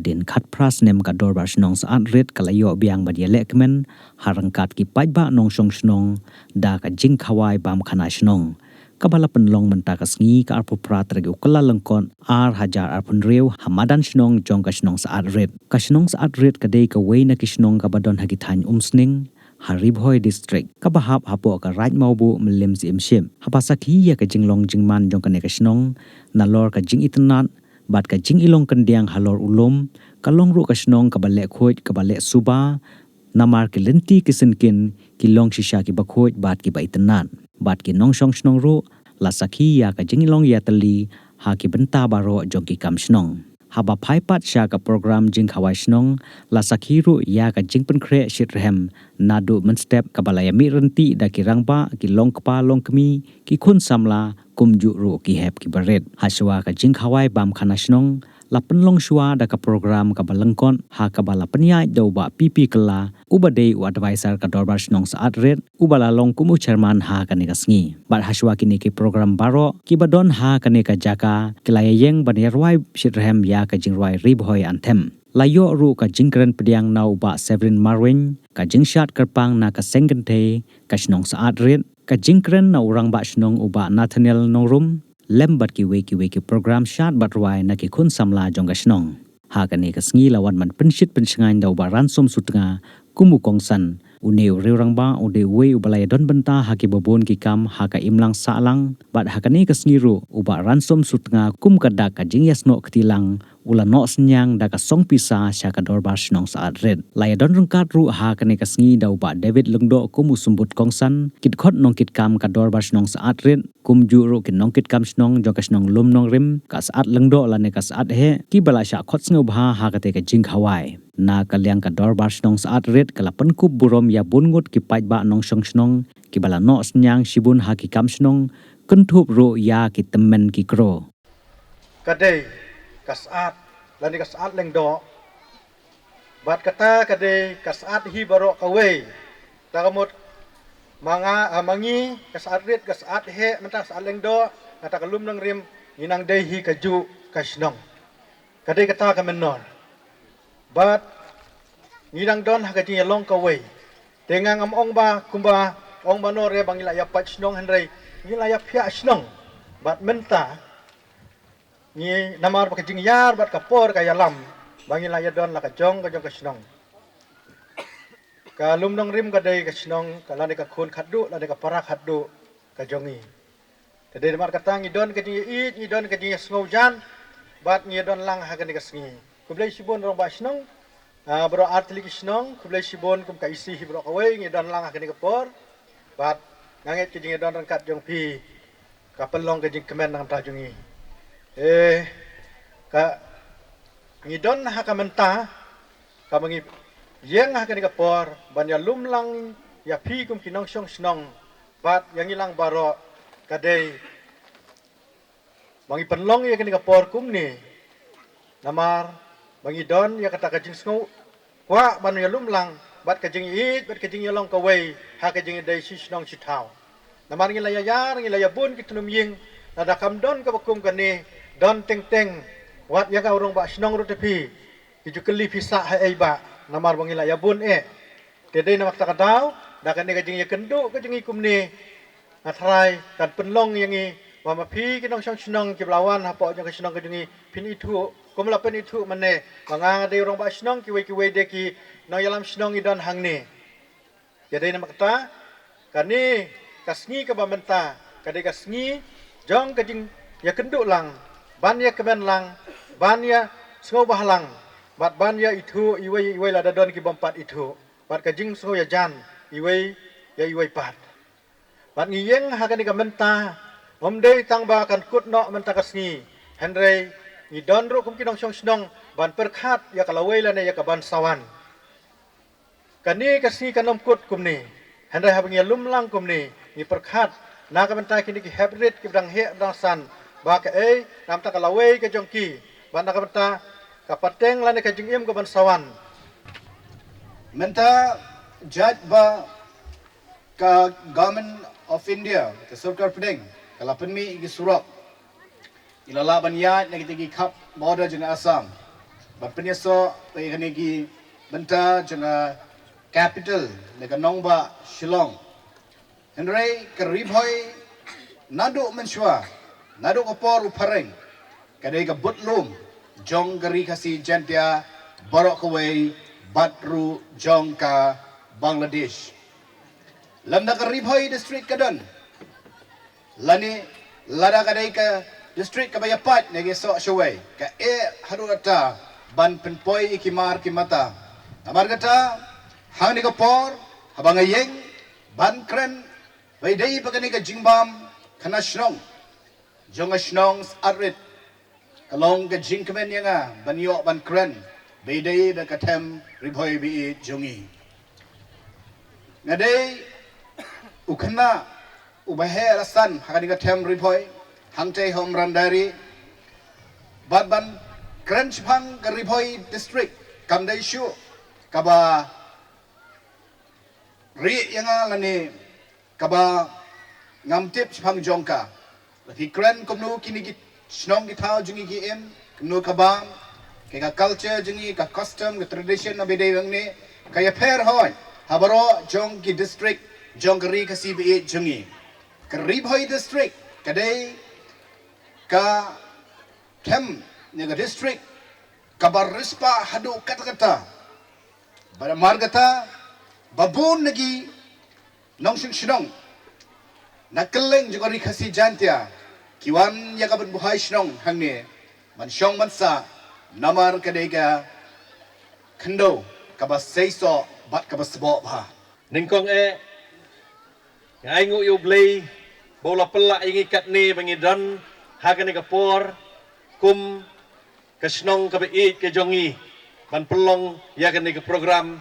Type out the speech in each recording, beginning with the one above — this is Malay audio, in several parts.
Badin khat pras nem ka dorbar snong sa red kalayo biang badia lekmen harangkat ki pajba nong song snong da ka jing khawai bam khana snong kabala penlong menta ka sngi ka arpu prat regi ukala lengkon hajar arpun rew hamadan snong jong ka snong sa red ka dei ka weina ki snong ka badon hagi thain sning Haribhoi district kabahap hapo ka right maubu melim si imshim hapasaki ya ka jinglong jingman jong ka nekasnong nalor ka jing itnat bat ka jing ilong kendiang halor ulum kalong ru ka snong ka balek khoj ka balek suba namar ki lenti kisinkin ki long shisha ki bakhoj bat ki baitnat bat ki nong shong snong ru lasaki ya ka jing ilong ya tali ha ki benta baro jong ki kam snong haba phaipat sha ka program jing khawai snong la sakhiru ya ka jing pen khre shitrhem nadu men step ka balaya mi renti da ki rangba ki long kpa long kmi ki khun samla kumju ru ki hep ki baret haswa ka jing khawai bam khana snong la penlong shwa da ka program ka balangkon ha ka bala penya do ba pp kala ubade u advisor ka dorbar snong saat red ubala long kumu chairman ha ka ne ka sngi bar haswa ki ne ki program baro ki badon ha ka ne ka jaka kilaya yeng banirwai shitrhem ya ka jingrwai ribhoi anthem layo ru ka jingkren pediang nau ba severin marwin ka jingshat kerpang na ka sengente ka snong saat red ka jingkren na urang ba snong uba nathaniel norum lembat ki weki program shat batwai na ki khun samla jongga snong ha ka ne ka sngi lawan man penshit pensngai dau ba ransom sutnga kumu kongsan uneu reurang ba ude we ubalai don benta ha ki bobon ki kam ha ka imlang salang bat ha ka ne ka sngi ru uba ransom sutnga kum ka da ka jingyasno ktilang ula no senyang da ka song pisa sha ka dorbar snong saat red laya don rungkat ru ha ka ne ka sngi dau ba david lengdo kumu sumbut kongsan kit khot nong kit kam ka dorbar snong saat red kum ju ru kin nong kit kam snong jong ka snong lum nong rim ka saat lengdo la ne ka saat he ki bala sha khot sngo bha ha ka te ka jing khawai na kalyang ka dorbar snong saat red kala penkup burom ya bungut ki paj ba nong song snong ki bala no senyang shibun ha ki kam snong kentup ru ya ki temen ki kro kadai kasat lani kasat lengdo bat kata kadai kasat hi baro kawe takamut mangi kasat rit kasat he menta kasat lengdo kata kalum nang rim inang dei hi kaju kasnong kadai kata kamenor bat ngidang don hakaji long kawe tengang am ong ba kumba ong banore bangila ya pach snong henrei ngila ya phia snong bat menta ni namar pakajing yar bat kapor kaya lam bangila ya don la kajong kasnong kalum nong rim kadai kasnong kalani ka khun khaddu la ka parak khaddu kajongi kadai namar katang idon kajing it idon kajing sngojan bat ni don lang hakani kasngi kublai sibon rong ba snong bro artli kisnong kublai sibon kum ka isi hi bro kawai ni don lang hakani kapor bat nganget kajing don rangkat jong pi ka pelong kajing kemen nang tajungi ka ngidon ha ka menta ka mangi yeng ha ka ni kapor ban ya lumlang ya phi kum kinong song snong bat yang ilang baro kadai mangi penlong ya ka ni kapor kum ni namar bangi don ya kata kajing sngo kwa ban ya lumlang bat kajing it bat kajing yalong kawai ha kajing dai si snong si thau namar ngila ya ngila bun kitunum ying nada kam don ka bakum kani don teng wat ya ka urong ba snong ru tepi kijukeli pisa ha ei ba namar bangila ya bun tedei namak ta kadau da kan kajing ya kendu kajing ikum ni athrai kan penlong yangi wa ma phi kinong song snong ki blawan ha po jong snong kajing pin itu kumla pen itu mane banga de urong ba snong ki we de ki no yalam snong idon hang ni tedei namak ta kani kasngi ka bamenta kadai kasngi jong kajing ya kendu lang ban ya kemen lang ban ya sngo bah lang bat ban ya itu iwei la dadon ki bompat itu bat kajing sngo ya jan iwei pat bat ngiyeng hakani ka menta omdei tang ba kan kut no menta kasngi henrei ni don ru kum kinong song snong ban perkhat ya kalawei la ne ya ka ban sawan kani kasngi kanom kut kum ni henrei habang ya lumlang kum ni perkhat na ka menta kini ki hybrid ki bang he bang san ba ka nam ta kalawei ka jongki ban na ka menta ka pateng la ne ka jingim ka ban sawan menta judge ba ka government of India ke Sarkar Pedeng kala penmi gi surat ilala ban ya ne ki kap border jeng Assam penyeso pengenegi benta janga capital lega nongba Shillong Henry keribhoi nadu menshwa nadu kapor upareng kadai ka butlum jong gari kasi jantia borok kawai batru jong ka Bangladesh lamda keribhoi district kadon lani lada kadai ka district kabayapat negi so shawai ka harurata ban penpoi ikimar kimata amar kata hang ni kapor habang ayeng ban kren bai dei pagani ka jingbam kana shnong jong shnong arrit kalong ka jingkmen yanga banyo ban kren bai dei ba katem ribhoi bi jongi ngadei ukana ubahe alasan hakani ka tem ribhoi hangte hom randari ban kren chpang ka ribhoi district kamdai shu kaba ri yanga lani kaba ngamtip chpang jongka lati kren komnu kini ki snong ki thau jungi ki em komnu kaba ke ka culture jungi ka custom ka tradition na bidai wangni kaya fair hoy habaro jong ki district jong ri ka CBA jungi ka ribhoi district kadai ka tem ni ka district kabar rispa hadu kata-kata pada margata babun lagi nong sing nakeleng juga rikasi jantia kiwan ya kaban buhay sinong hangni mansyong mansa namar kadega kendo kabas seiso bat kabas sebo ba ningkong ngai ngu yu blei bola pela ingi kat ni bangidan hagan kapor kum kasnong kabe ke jongi ban pelong ya kan ke program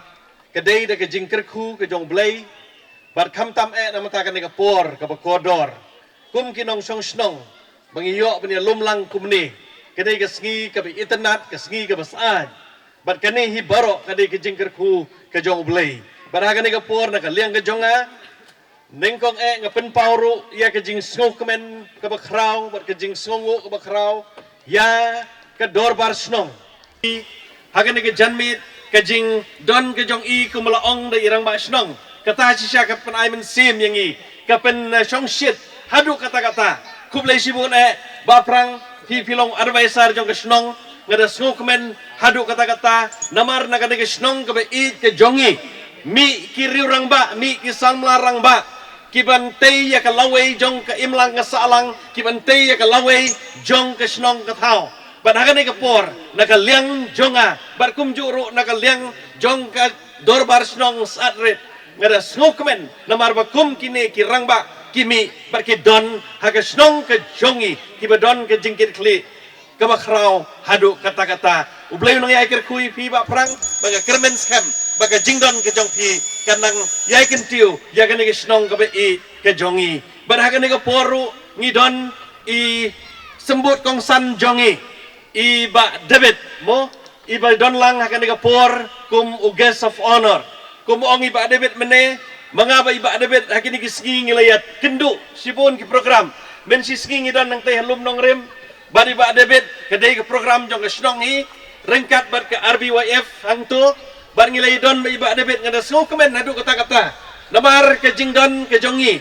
kedai da ke jingkerku ke jong blei bar kam tam na mata kan ke por ke kodor kum kinong song snong bangiyo punya lumlang kumni kedai ke sngi ke internet ke sngi ke basaan bar kani hi baro kedai ke jingkerku ke jong blei bar hagan ke por na ke liang ke jonga ningkong ngapen pauru ya ke jing sngo kemen ke bakrau bar ke jing sngo ke bakrau ya ke dor bar snong hagan ke janmit ke jing don ke jong i ku melaong da irang ba snong kata sisya ke pen aimen sim yang i ke pen song shit hadu kata-kata kublai sibun ba prang pilong advisor jong ke snong ngada sngo kemen hadu kata-kata namar na ke snong ke i ke jongi mi kiri orang ba mi kisang melarang ba kiban tei ya ke lawai jong ke imlang ke salang kiban tei ya ke lawai jong ke snong ke thau ban hagan ke por naka liang jonga bar kum juru naka liang jong ka dorbar snong satret ngada snokmen namar ba kum kini kirang ba kimi bar ki don haga snong ke jongi kiba don ke jingkir kli ke bakrau hadu kata-kata ublay nang yaikir kui pi ba prang baga kermen skam baga jingdon ke jong pi kanang yaikin tiu yagan ke snong ke i ke jongi bar hagan ke poru ngidon i sembut kong san jongi iba David mo iba don lang hakan ka por kum u guest of honor kum ong iba David mene mangaba iba David hakin ki ski ngilayat kendu sipun ki program men si ski ngidan nang teh halum nong rem bari iba David kadai ke program jong snong hi rengkat bar ke RBYF hang tu bar ngilay don iba David ngada so kemen hadu kata-kata namar ke jingdon ke jongi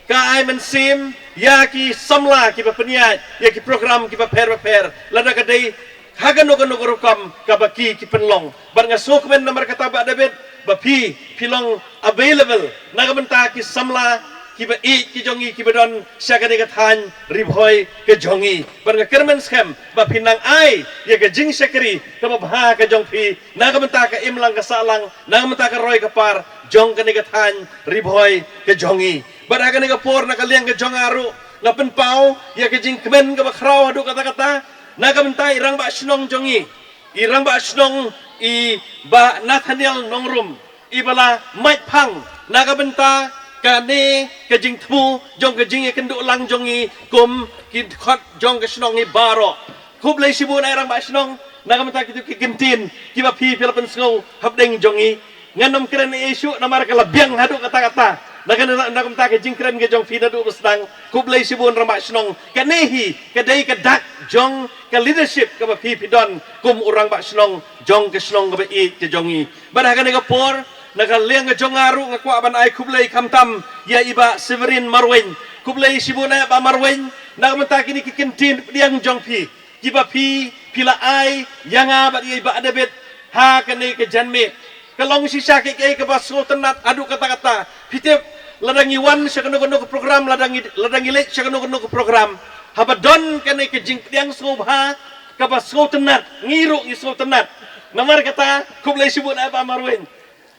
ka ai men sim ya ki samla ki peniat ya ki program ki per lada kadai hagan no rukam ka baki ki penlong bar ngasuk men nomor kata ba David bapi pilong available naga benta ki samla ki ba i ki jongi ki bedon syaka de kathan ribhoi ke jongi bar ngakermen schem ba pinang ai ya ke jing sekri ka ba ka jong pi naga benta ka imlang ka salang naga benta ka roy ka par jong ka kathan ribhoi ke jongi baraga ni kapor nakaliang ke jongaru ngapen pau ya ke jing kemen ke bakrau adu kata-kata naga bentai irang ba snong jongi irang ba snong i ba Nathaniel nongrum ibala mai pang naga benta kane ke jing tmu jong ke jing kenduk lang jongi kum ki khot jong ke snong i baro kublai sibun irang ba snong naga benta ki gentin ki ba pi Philippines ngo habdeng jongi nganom keren isu namar kala biang hadu kata-kata Nakam ta ke jingkren ke jong fi na du sedang kublai sibun ramak snong kanehi kadai kadak jong ke leadership ke pi pidon kum orang bak snong jong ke snong ke i ke jongi badah kan ke por nak liang ke jong aru ngakwa ban ai kublai kamtam ya iba Severin Marwen kublai sibun ai ba Marwen nakam ta kini ke kentin liang jong fi kiba pi pila ai yang ba iba adabet ha kane ke janme kalong sisa ke bas sultanat adu kata-kata pitip ladangi wan sa kanu-kanu ke program ladangi lek sa kanu-kanu ke program habadon kane ke jingkliang sobha ke bas sultanat ngiru ni sultanat namar kata kublai sibun apa marwen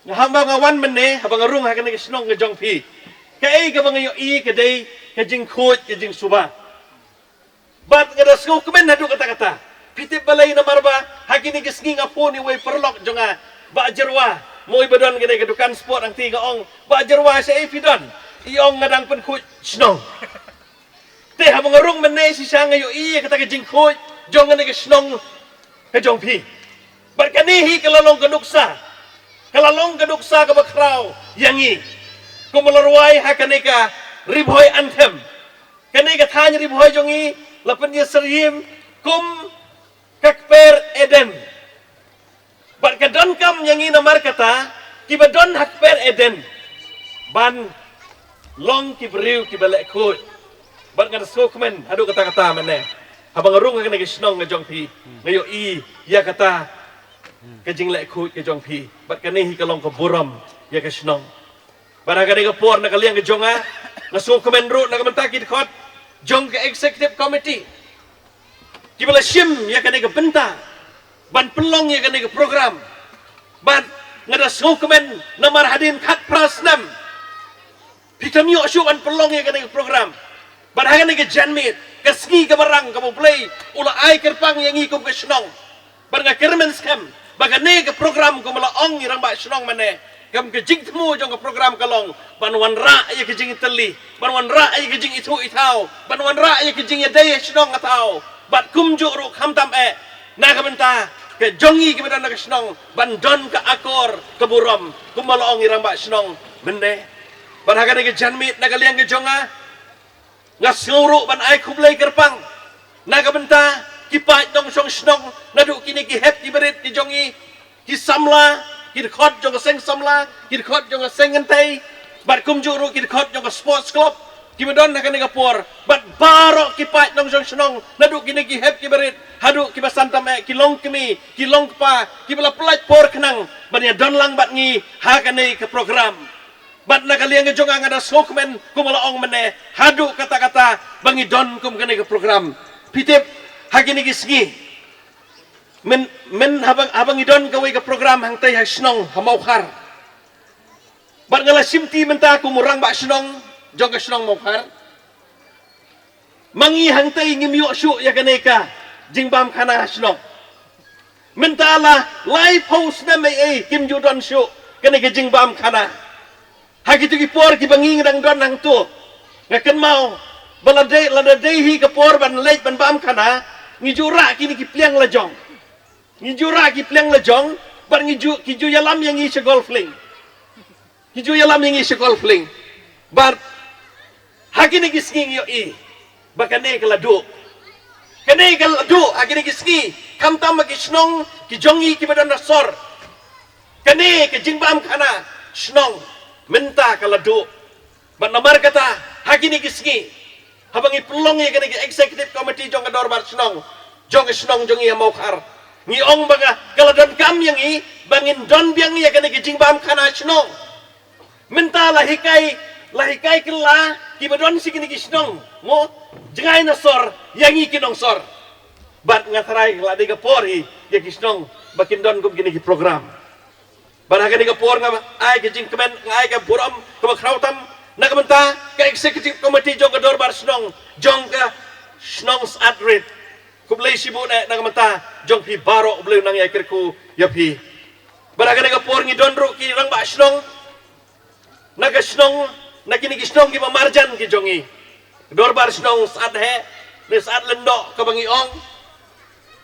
hamba ngawan mene habang arung ha kane ke snong ngejong pi ke bang yo i ke dei ke jing khoj ke jing suba bat ngada sko kemen adu kata-kata pitip balai namar ba hakini ke sngi ngapo ni wei perlok jonga ba jerwa moi badon gini ke dukan sport ang tiga ong ba jerwa sa ipidon iong ngadang pen kuj snong te habang arung mene si sang ayo iya kata ke jing kuj jong ngene ke snong ke jong pi berkanihi kelalong keduksa ke bakrau yangi kumelarwai hakaneka ribhoy anthem kaneka thany ribhoy jongi lapen dia serim kum kakper eden Barkadon kam yang ini namar kata, kiba don hakper eden, ban long kibriu kibelek kut, barkad skokmen, adu kata-kata mana, habang arung akan ngisnong ngejong pi, ngayo i, ya kata, kejing lek kut kejong pi, barkad nehi kalong keburam, ya kesnong, barkad nega por nakaliang kejonga, ngskokmen ru nakamentaki dikot, jong ke executive committee, kibela shim ya kan nega benta. Ban pelong ya kena ke program ban ngada skokemen namar hadin kat prasnam pitam yo syu ban pelong ya kena ke program ban hagan ke janmit ke ski ke barang ke play ula ai kerpang yang ikum ke snong ban ga kermen skam bagane ke program ko mala ong irang ba snong mane kam ke jing temu jong ke program kalong ban wan ra ya ke jing teli ban wan ra ya ke jing itu itau ban wan ra ya ke jing ya dai snong atau bat kum ju ru khamtam na kabenta ke jongi ke badan ke snong bandon ke akor ke buram kumalaong irang ba snong bende barhaga ke janmit na kaliang ke jonga ngasnguru ban ai kublai kerpang na kabenta kipat dong song snong nadu kini ki hep ki berit ki jongi ki samla ki khot jong seng samla ki khot jong seng ngentai bat kum juru ki khot jong sports club ki badon na kani kapor bat baro kipat dong song snong nadu kini ki hep ki berit hadu ki basantam ki long kemi ki long pa ki bala pelat por kenang banya don lang bat ngi ha kani ke program bat na kaliang ke jonga ngada skokmen kumala ong mene hadu kata-kata bangi don kum kani ke program pitip hagini ki sngi men habang idon kawai ke program hang tai ha snong hamaukar bat ngala simti menta kumurang ba snong jong ke snong maukar mangi hang tai ngimyo syu ya kaneka jingbam kana snong mentala live host na mai kim judon syu kaneka jingbam kana hagitu ki por ki bangi ngdang don hang tu ngaken mau baladai ladai ke por ban lej ban bam kana ngijura kini ki pliang lejong ngijura ki pliang lejong bar ngiju ki ju yalam yang ngi se golfling hiju yalam yang ngi se golfling bar hakini ki ski yo i bakane keladu kane keladu hakini ki ski kam tam ki snong ki jongi ki badan nasor kane ke jingbam kana snong menta keladu ban namar kata hakini ki ski habangi pelong ya kena executive committee jong kador bar snong jong snong jong ya maukar ngi ong baga kaladon kam yang i bangin don biang ya kena jingbam kana snong menta lahikai kela ki badon si kini snong mo jengai nasor yang i kinong sor bat ngatarai la de pori ya kisnong bakin don kum kini program barang kini por ngam ai ke jing kemen ai ke buram ke krautam nak menta ke executive committee jong ke dorbar snong jong ke snong adrit kublai sibu nak menta jong pi baro bleu nang ya kirku ya pi barang kini por ngi donru ki rang ba snong nak snong nak kini snong ki marjan ki jongi dorbar snong sad he le sad lendo ke bangi ong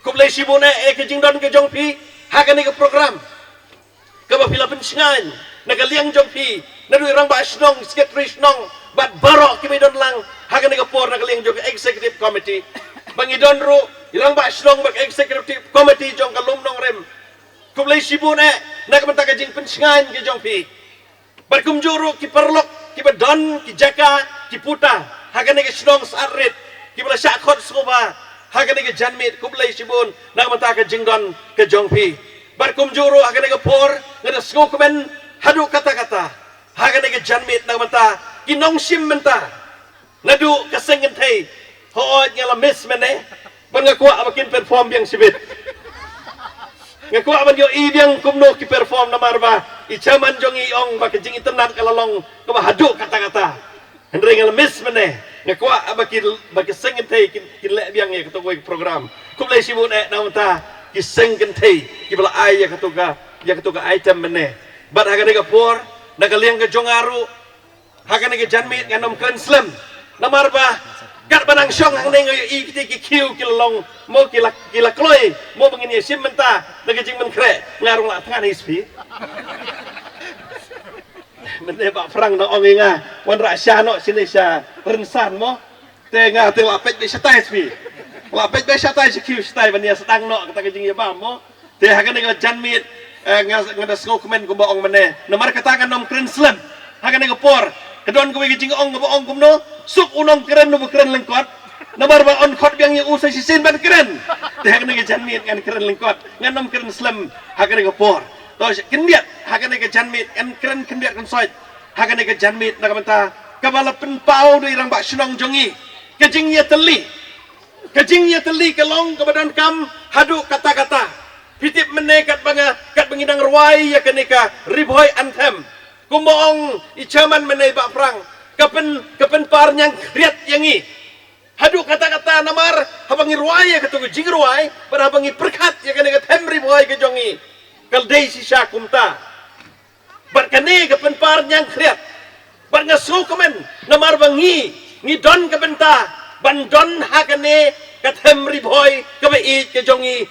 kublai sibu nak ke jing don ke jong pi ha kini ke program ke ba pila pensingan nak liang jong pi nadu irang ba snong secretary snong bat barok ki don lang hagan ni kapor na kaling jog executive committee bangidon ro irang ba snong ba executive committee jong kalum nong rem kublay sibun na kamanta ka jing pensingan ki jong pi barkum juru ki perlok ki badon ki jaka ki puta hagan ni snong sarit ki bala syakot soba hagan ni janmit kublay sibun na kamanta ka jing don ke jong pi barkum juru hagan ni kapor ngada sngo kumen hadu kata-kata hagan ni janmit na kamanta kinong sim menta nadu kasengen thei hoot ngala miss mene bangakwa abakin perform yang sibit ngakwa man yo ibyang kumno ki perform na marba ichaman jong iong bakajing internet kalalong kuma hadu kata-kata hendre ngala miss mene ngakwa abakin bakasengen thei kin le byang ye katoy program kumlay sibun na menta kisengen thei kibala ay ya katuga item mene bat hagan ni kapor nakaliang ka jong aru hagan ni janmit nganom kan slam namarba gat banang syong hang neng i ki kiu kilong mo kila kloy mo bangini sim menta nagajing men kre ngarung la tangan hispi mene ba frang no ongi nga wan ra sya no sinesya rensan mo te nga te la pet be satai hispi la pet be satai si kiu satai bania sedang no kata gajing ya ba mo te hagan ni janmit ngada sko komen ko baong mene namar katakan nom kren slam hagan ni por kedon ko gajing ong ko baong kumno suk unong keren no keren lengkot nabar ba on khot biang yu usai sisin ban keren teh ni janmit kan keren lengkot nganom keren slam hagan ni por to kendiat hagan ni janmit kan keren kendiat kan soit hagan ni janmit na kamanta kabala penpau do irang ba snong jongi kajing ya teli kelong kebadan kam hadu kata-kata pitip menekat banga kat bangidang ruai ya kenika riboy anthem kumboong icaman menei ba perang kapen par nyang kriat yangi hadu kata-kata namar habangi ruai ya ketu jing ruai pada habangi perkat ya kenika temri boy ke jongi kaldei si syakumta barkane kapen par nyang kriat bar ngasu komen namar bangi ni don kabenta ban don hakane katemri boy kabe ke jongi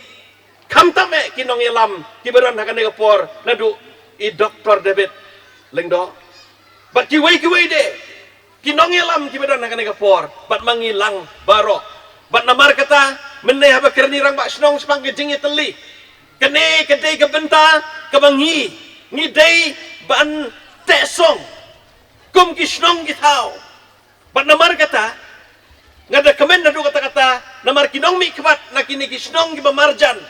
kamtame kinong yalam kiberan hakane kapor nadu i Dr. David lengdo bat kiwei de kinong yalam kiberan hakane kapor bat mangilang baro bat namar kata mene haba kerni rang ba snong sepang kejing teli kene kedai kebenta kebangi ni dei ban tesong kum kisnong gitau bat namar kata ngada kemen nadu kata-kata namar kinong mi kebat nakini kisnong gibamarjan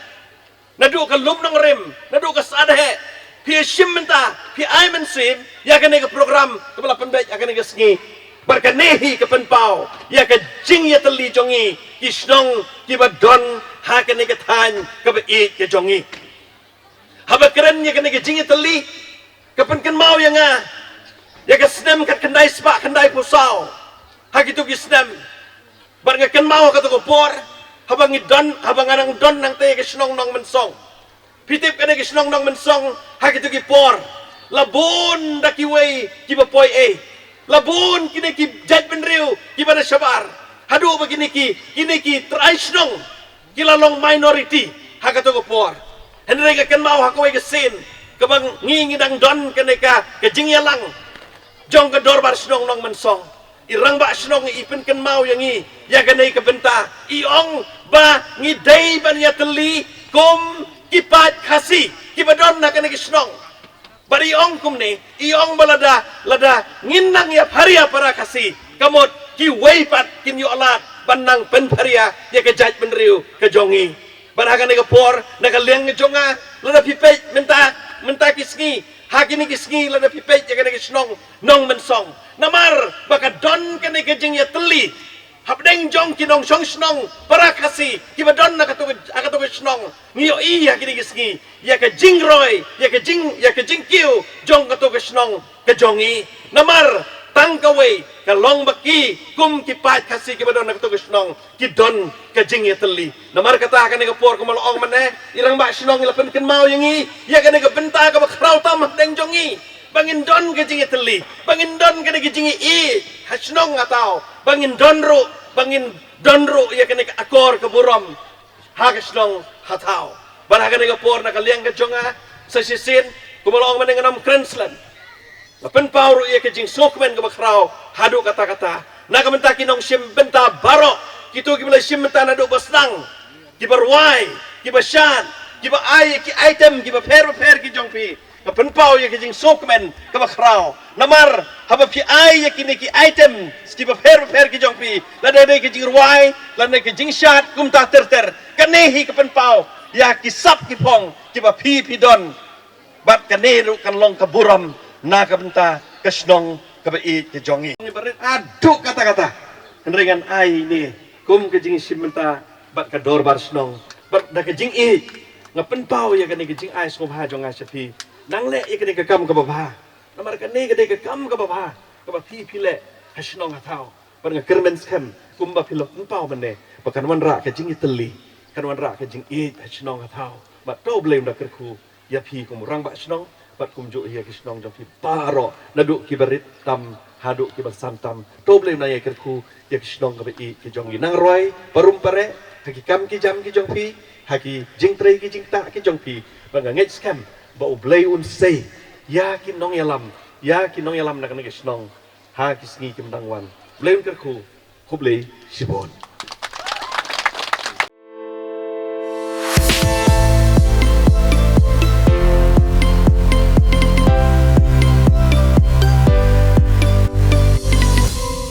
nadu ka lumnong rem nadu ka sadhe pi shimenta pi aimen sim ya kene ka program kepala penbej ya kene ka sngi barkanehi ka penpau ya ka jing ya teli jongi kisnong kibadon ha kene ka tan ka ba ke jongi haba keren ya kene ka jing ya teli ka penken mau ya nga ya ka snem kat kendai spa kendai pusau ha gitu ki snem bar nga ken mau ka to por habang anang don nang te kisnong nong mensong pitip kene kisnong nong mensong ha gitu ki por labun dakiwei kibapoy labun kini ki jaj benriu kibana syabar hadu begini ki traisnong kilalong minority ha gitu ko por henre ka ken mau ha ko ke sin kabang ngingidang don kene ka jingyalang jong ka dorbar snong nong mensong irang ba snong ipin ken mau yangi ya ganai kebenta iong ba ngidei ban ya teli kum kipat khasi kibadon na kanai snong bari iong kum ni iong balada nginang ya paria para khasi kamot ki weipat kin yo alat banang pen paria ya ke jaj benriu ke jongi baragan ni kapor nakaliang jonga lada pipet menta kisngi hakini kisngi lada pipet ya kanai snong nong mensong namar baka don kene kejing ya teli habdeng jong kinong song snong para kasi kibadon na akatu snong ngiyo iya kini kisngi ya ke jing roy ya ke jing kiu jong katu snong ke jongi namar tangkawei kalong baki kum kipat kasi kibadon na katu snong kidon ke jing ya teli namar kata kene kapor kumalong mane irang ba snong ilapen ken mau yangi ya kene ke benta ka bakrau tam deng jongi bangin don ke jingi teli bangin don ke jingi hasnong atau bangin donru ya kene akor ke burom hagasnong hatau baraga ne por na kaliang ke jonga sa sisin kumalong man nganam krenslan Pen pau ru ia ke jing sokmen ke bakrau hadu kata-kata. Na ka menta kinong sim benta barok. Kitu ki boleh sim benta na do basnang. Ki berwai, ki basyan, ki ba ai ki item ki ba per ki jongpi. Ka pen pau ia ke jing sokmen ke bakrau. Namar haba pi ai ki ni ki item ki ba per ki jongpi. La dai ke jing ruai, la dai ke jing shat kum ta ter. Kanehi ke pen pau ya ki sap ki pong ki ba pi don. Bat kaneru kan long kaburam na kabenta kesnong kabai ke jongi. Berit aduk kata-kata. Dengan ai ni kum ke jing simenta bat ka dor bar snong. Bat da ke jing ngapen pau ya kene ke jing ai skop ha jong asapi. Nang le ya kene ke kam ka baba. Namar kene ke kam ka baba. Ka ba pi le hasnong atau. Bat nga kermen skem kum ba pilok pau mene. Bakan wan ra ke jing iteli. Kan wan ra ke jing hasnong atau. Bat to blame da kerku. Ya pi kum rang ba snong bat kum jo ya kisnong jong pi paro naduk ki berit tam haduk ki bersantam to blem na ya kerku ya kisnong ka be ki jong nang roi parum pare haki kam ki jam ki jong pi haki jing trei ki jing ta ki jong pi bang ngai scam ba u blei un sei ya ki nong yalam na kan kisnong ha ki sngi kim dangwan blem kerku ku blei sibon